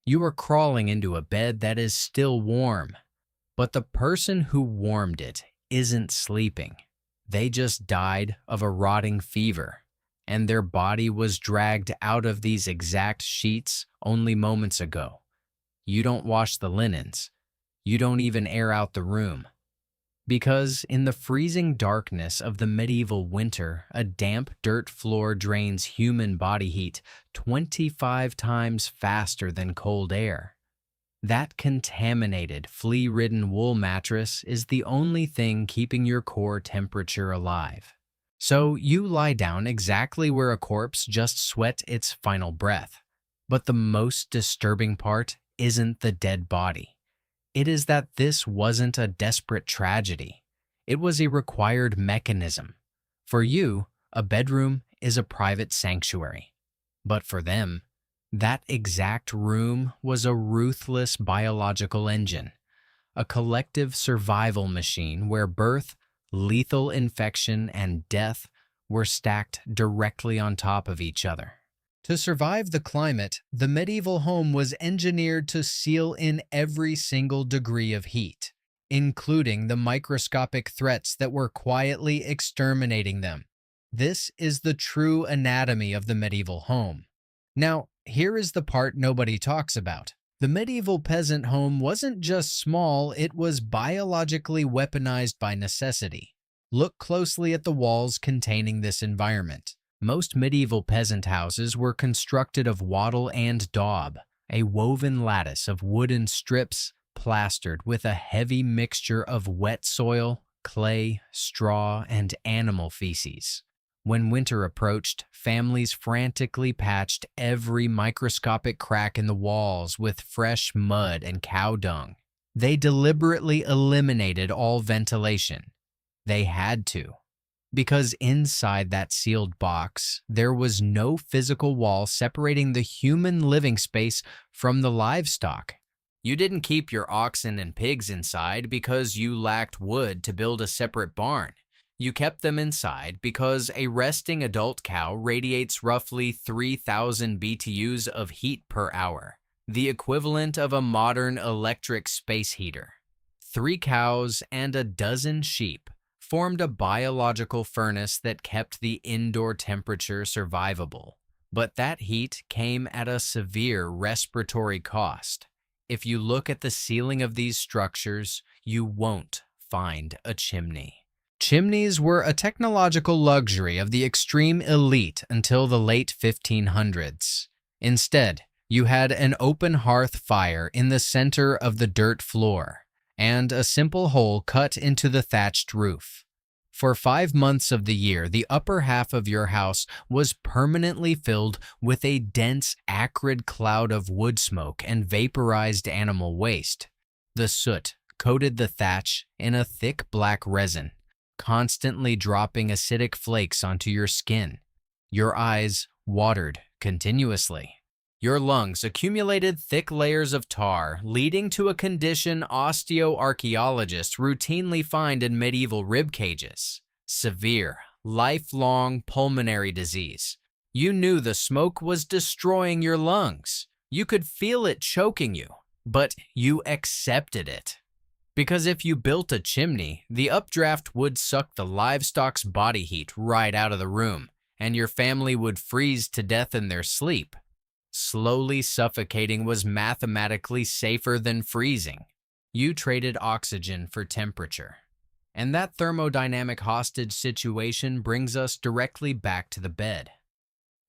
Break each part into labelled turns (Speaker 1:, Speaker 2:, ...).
Speaker 1: You are crawling into a bed that is still warm, but the person who warmed it isn't sleeping. They just died of a rotting fever, and their body was dragged out of these exact sheets only moments ago. You don't wash the linens. You don't even air out the room. Because in the freezing darkness of the medieval winter, a damp dirt floor drains human body heat 25 times faster than cold air. That contaminated, flea-ridden wool mattress is the only thing keeping your core temperature alive. So you lie down exactly where a corpse just sweat its final breath. But the most disturbing part isn't the dead body. It is that this wasn't a desperate tragedy. It was a required mechanism. For you, a bedroom is a private sanctuary. But for them, that exact room was a ruthless biological engine, a collective survival machine where birth, lethal infection, and death were stacked directly on top of each other. To survive the climate, the medieval home was engineered to seal in every single degree of heat, including the microscopic threats that were quietly exterminating them. This is the true anatomy of the medieval home. Now, here is the part nobody talks about. The medieval peasant home wasn't just small, it was biologically weaponized by necessity. Look closely at the walls containing this environment. Most medieval peasant houses were constructed of wattle-and-daub, a woven lattice of wooden strips plastered with a heavy mixture of wet soil, clay, straw, and animal feces. When winter approached, families frantically patched every microscopic crack in the walls with fresh mud and cow dung. They deliberately eliminated all ventilation. They had to. Because inside that sealed box, there was no physical wall separating the human living space from the livestock. You didn't keep your oxen and pigs inside because you lacked wood to build a separate barn. You kept them inside because a resting adult cow radiates roughly 3,000 BTUs of heat per hour, the equivalent of a modern electric space heater. 3 cows and a dozen sheep formed a biological furnace that kept the indoor temperature survivable. But that heat came at a severe respiratory cost. If you look at the ceiling of these structures, you won't find a chimney. Chimneys were a technological luxury of the extreme elite until the late 1500s. Instead, you had an open hearth fire in the center of the dirt floor, and a simple hole cut into the thatched roof. For 5 months of the year, the upper half of your house was permanently filled with a dense, acrid cloud of wood smoke and vaporized animal waste. The soot coated the thatch in a thick black resin, constantly dropping acidic flakes onto your skin. Your eyes watered continuously. Your lungs accumulated thick layers of tar, leading to a condition osteoarchaeologists routinely find in medieval rib cages: severe, lifelong pulmonary disease. You knew the smoke was destroying your lungs. You could feel it choking you, but you accepted it. Because if you built a chimney, the updraft would suck the livestock's body heat right out of the room, and your family would freeze to death in their sleep. Slowly suffocating was mathematically safer than freezing. You traded oxygen for temperature. And that thermodynamic hostage situation brings us directly back to the bed.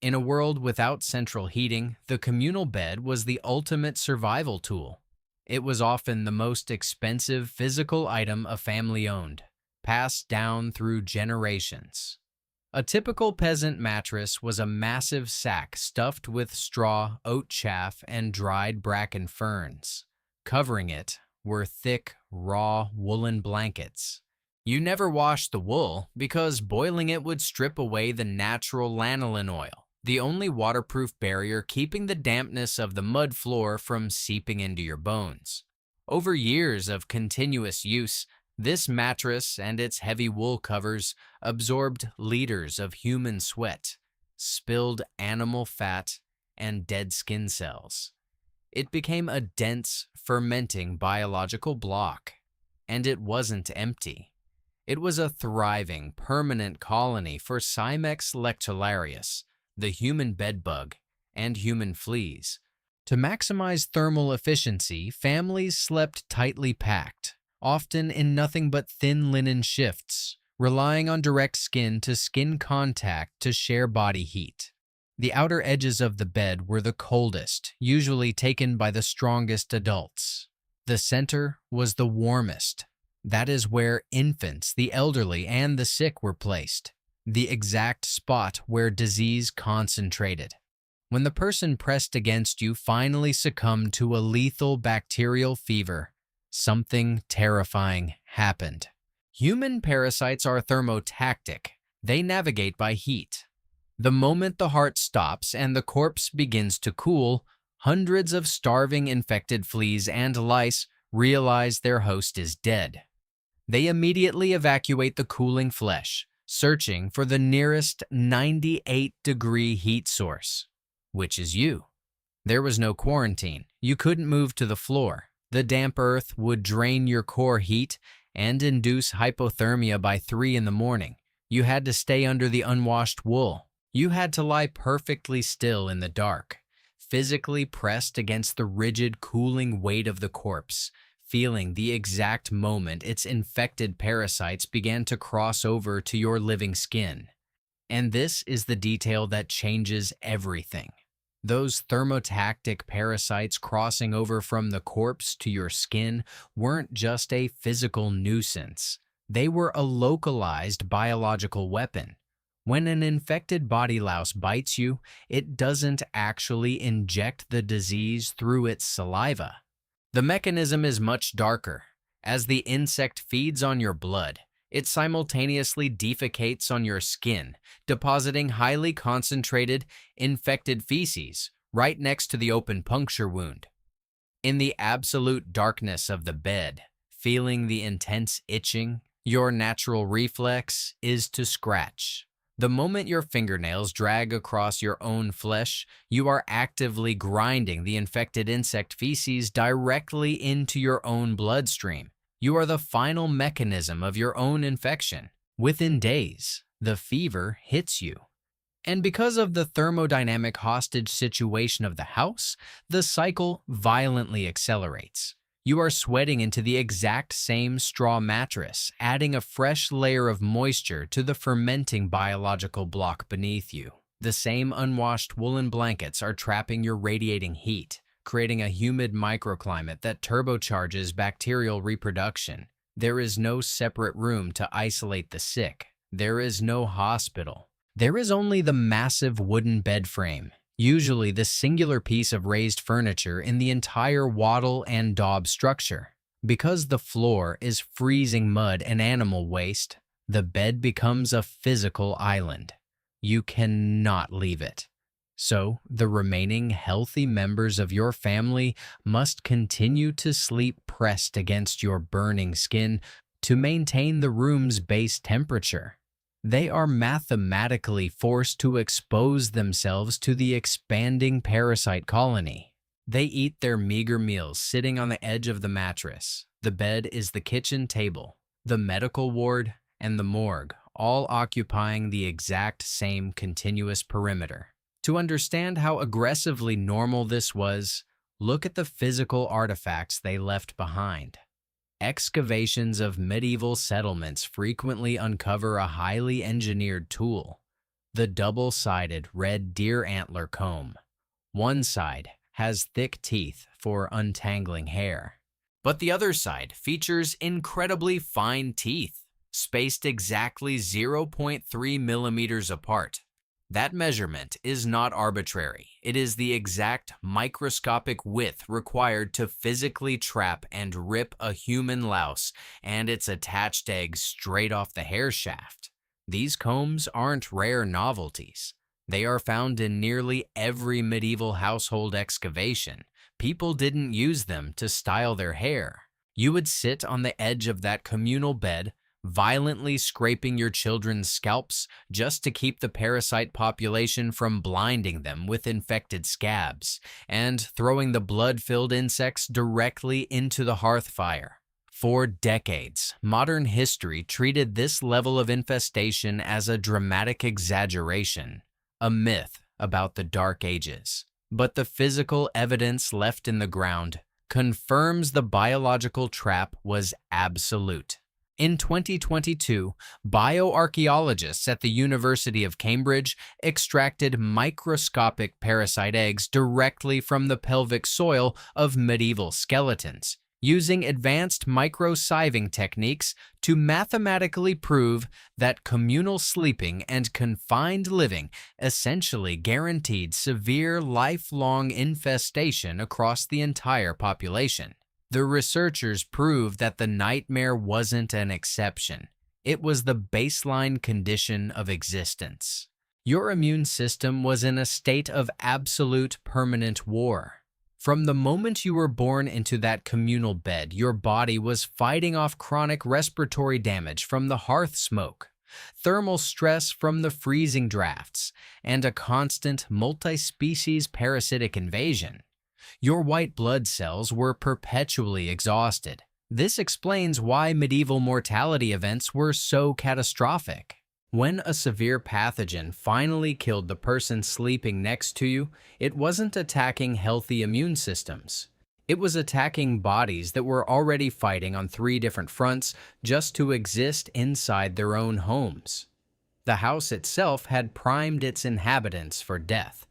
Speaker 1: In a world without central heating, the communal bed was the ultimate survival tool. It was often the most expensive physical item a family owned, passed down through generations. A typical peasant mattress was a massive sack stuffed with straw, oat chaff, and dried bracken ferns. Covering it were thick, raw woolen blankets. You never washed the wool because boiling it would strip away the natural lanolin oil, the only waterproof barrier keeping the dampness of the mud floor from seeping into your bones. Over years of continuous use, this mattress and its heavy wool covers absorbed liters of human sweat, spilled animal fat, and dead skin cells. It became a dense, fermenting biological block. And it wasn't empty. It was a thriving, permanent colony for Cymex lectularius, the human bedbug, and human fleas. To maximize thermal efficiency, families slept tightly packed, often in nothing but thin linen shifts, relying on direct skin-to-skin contact to share body heat. The outer edges of the bed were the coldest, usually taken by the strongest adults. The center was the warmest. That is where infants, the elderly, and the sick were placed, the exact spot where disease concentrated. When the person pressed against you finally succumbed to a lethal bacterial fever, something terrifying happened. Human parasites are thermotactic. They navigate by heat. The moment the heart stops and the corpse begins to cool, hundreds of starving infected fleas and lice realize their host is dead. They immediately evacuate the cooling flesh, searching for the nearest 98-degree heat source, which is you. There was no quarantine. You couldn't move to the floor. The damp earth would drain your core heat and induce hypothermia by 3 in the morning. You had to stay under the unwashed wool. You had to lie perfectly still in the dark, physically pressed against the rigid, cooling weight of the corpse, feeling the exact moment its infected parasites began to cross over to your living skin. And this is the detail that changes everything. Those thermotactic parasites crossing over from the corpse to your skin weren't just a physical nuisance. They were a localized biological weapon. When an infected body louse bites you, it doesn't actually inject the disease through its saliva. The mechanism is much darker. As the insect feeds on your blood, it simultaneously defecates on your skin, depositing highly concentrated, infected feces right next to the open puncture wound. In the absolute darkness of the bed, feeling the intense itching, your natural reflex is to scratch. The moment your fingernails drag across your own flesh, you are actively grinding the infected insect feces directly into your own bloodstream. You are the final mechanism of your own infection. Within days, the fever hits you. And because of the thermodynamic hostage situation of the house, the cycle violently accelerates. You are sweating into the exact same straw mattress, adding a fresh layer of moisture to the fermenting biological block beneath you. The same unwashed woolen blankets are trapping your radiating heat, creating a humid microclimate that turbocharges bacterial reproduction. There is no separate room to isolate the sick. There is no hospital. There is only the massive wooden bed frame, usually the singular piece of raised furniture in the entire wattle-and-daub structure. Because the floor is freezing mud and animal waste, the bed becomes a physical island. You cannot leave it. So, the remaining healthy members of your family must continue to sleep pressed against your burning skin to maintain the room's base temperature. They are mathematically forced to expose themselves to the expanding parasite colony. They eat their meager meals sitting on the edge of the mattress. The bed is the kitchen table, the medical ward, and the morgue, all occupying the exact same continuous perimeter. To understand how aggressively normal this was, look at the physical artifacts they left behind. Excavations of medieval settlements frequently uncover a highly engineered tool, the double-sided red deer antler comb. One side has thick teeth for untangling hair, but the other side features incredibly fine teeth, spaced exactly 0.3 millimeters apart. That measurement is not arbitrary. It is the exact microscopic width required to physically trap and rip a human louse and its attached eggs straight off the hair shaft. These combs aren't rare novelties. They are found in nearly every medieval household excavation. People didn't use them to style their hair. You would sit on the edge of that communal bed, violently scraping your children's scalps just to keep the parasite population from blinding them with infected scabs, and throwing the blood-filled insects directly into the hearth fire. For decades, modern history treated this level of infestation as a dramatic exaggeration, a myth about the Dark Ages. But the physical evidence left in the ground confirms the biological trap was absolute. In 2022, bioarchaeologists at the University of Cambridge extracted microscopic parasite eggs directly from the pelvic soil of medieval skeletons, using advanced micro-sieving techniques to mathematically prove that communal sleeping and confined living essentially guaranteed severe lifelong infestation across the entire population. The researchers proved that the nightmare wasn't an exception. It was the baseline condition of existence. Your immune system was in a state of absolute permanent war. From the moment you were born into that communal bed, your body was fighting off chronic respiratory damage from the hearth smoke, thermal stress from the freezing drafts, and a constant multi-species parasitic invasion. Your white blood cells were perpetually exhausted. This explains why medieval mortality events were so catastrophic. When a severe pathogen finally killed the person sleeping next to you, it wasn't attacking healthy immune systems. It was attacking bodies that were already fighting on 3 different fronts just to exist inside their own homes. The house itself had primed its inhabitants for death.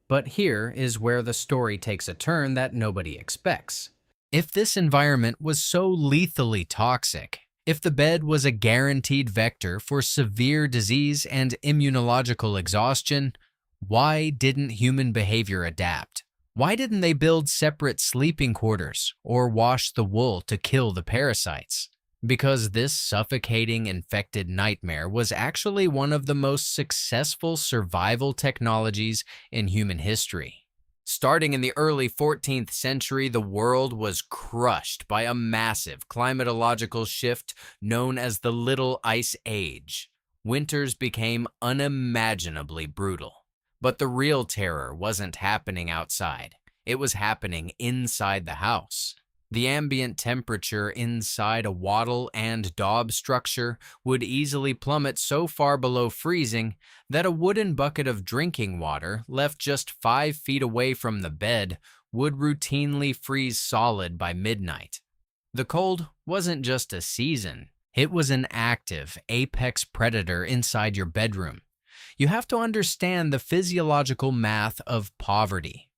Speaker 1: But here is where the story takes a turn that nobody expects. If this environment was so lethally toxic, if the bed was a guaranteed vector for severe disease and immunological exhaustion, why didn't human behavior adapt? Why didn't they build separate sleeping quarters or wash the wool to kill the parasites? Because this suffocating infected nightmare was actually one of the most successful survival technologies in human history. Starting in the early 14th century, the world was crushed by a massive climatological shift known as the Little Ice Age. Winters became unimaginably brutal. But the real terror wasn't happening outside. It was happening inside the house. The ambient temperature inside a wattle-and-daub structure would easily plummet so far below freezing that a wooden bucket of drinking water left just 5 feet away from the bed would routinely freeze solid by midnight. The cold wasn't just a season. It was an active, apex predator inside your bedroom. You have to understand the physiological math of poverty.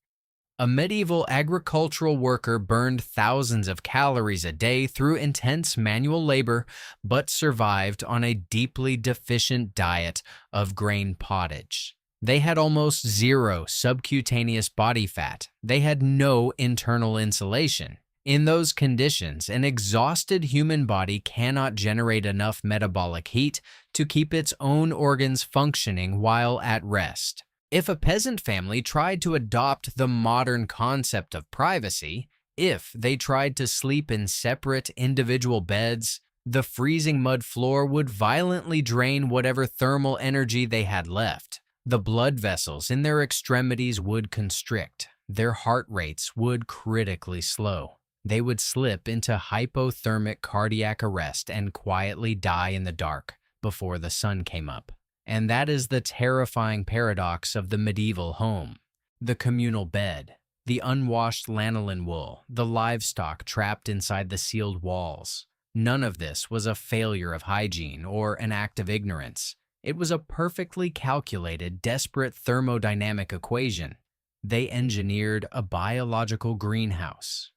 Speaker 1: A medieval agricultural worker burned thousands of calories a day through intense manual labor, but survived on a deeply deficient diet of grain pottage. They had almost zero subcutaneous body fat. They had no internal insulation. In those conditions, an exhausted human body cannot generate enough metabolic heat to keep its own organs functioning while at rest. If a peasant family tried to adopt the modern concept of privacy, if they tried to sleep in separate individual beds, the freezing mud floor would violently drain whatever thermal energy they had left. The blood vessels in their extremities would constrict. Their heart rates would critically slow. They would slip into hypothermic cardiac arrest and quietly die in the dark before the sun came up. And that is the terrifying paradox of the medieval home. The communal bed, the unwashed lanolin wool, the livestock trapped inside the sealed walls. None of this was a failure of hygiene or an act of ignorance. It was a perfectly calculated, desperate thermodynamic equation. They engineered a biological greenhouse.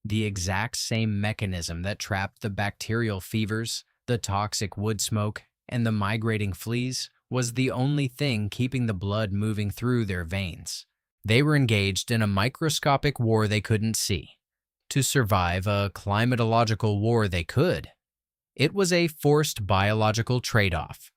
Speaker 1: The exact same mechanism that trapped the bacterial fevers, the toxic wood smoke, and the migrating fleas was the only thing keeping the blood moving through their veins. They were engaged in a microscopic war they couldn't see. To survive a climatological war they could. It was a forced biological trade-off.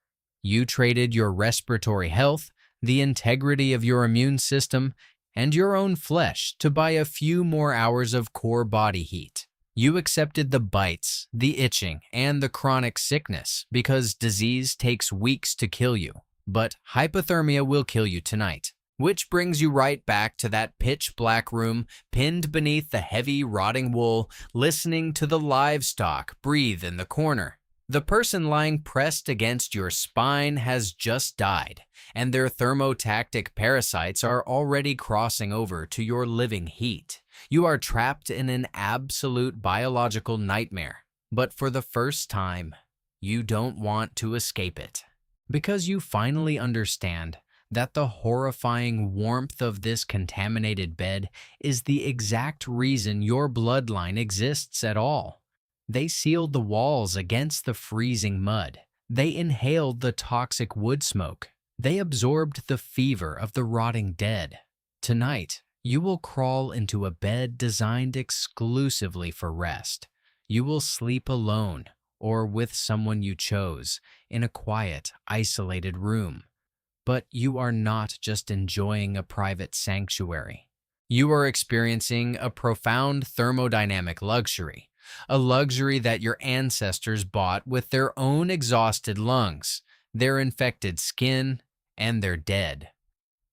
Speaker 1: You traded your respiratory health, the integrity of your immune system, and your own flesh to buy a few more hours of core body heat. You accepted the bites, the itching, and the chronic sickness because disease takes weeks to kill you, but hypothermia will kill you tonight. Which brings you right back to that pitch black room, pinned beneath the heavy rotting wool, listening to the livestock breathe in the corner. The person lying pressed against your spine has just died, and their thermotactic parasites are already crossing over to your living heat. You are trapped in an absolute biological nightmare, but for the first time, you don't want to escape it. Because you finally understand that the horrifying warmth of this contaminated bed is the exact reason your bloodline exists at all. They sealed the walls against the freezing mud. They inhaled the toxic wood smoke. They absorbed the fever of the rotting dead. Tonight, you will crawl into a bed designed exclusively for rest. You will sleep alone or with someone you chose in a quiet, isolated room. But you are not just enjoying a private sanctuary. You are experiencing a profound thermodynamic luxury, a luxury that your ancestors bought with their own exhausted lungs, their infected skin, and their dead.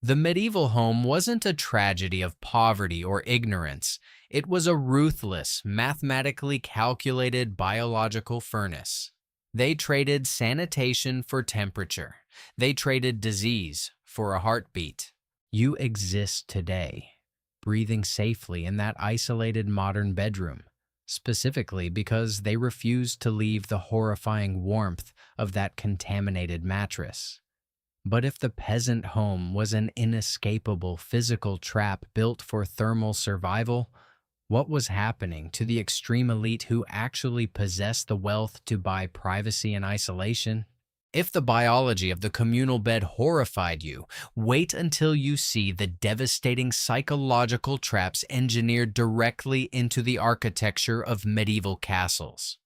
Speaker 1: The medieval home wasn't a tragedy of poverty or ignorance. It was a ruthless, mathematically calculated biological furnace. They traded sanitation for temperature. They traded disease for a heartbeat. You exist today, breathing safely in that isolated modern bedroom, specifically because they refused to leave the horrifying warmth of that contaminated mattress. But if the peasant home was an inescapable physical trap built for thermal survival, what was happening to the extreme elite who actually possessed the wealth to buy privacy and isolation? If the biology of the communal bed horrified you, wait until you see the devastating psychological traps engineered directly into the architecture of medieval castles.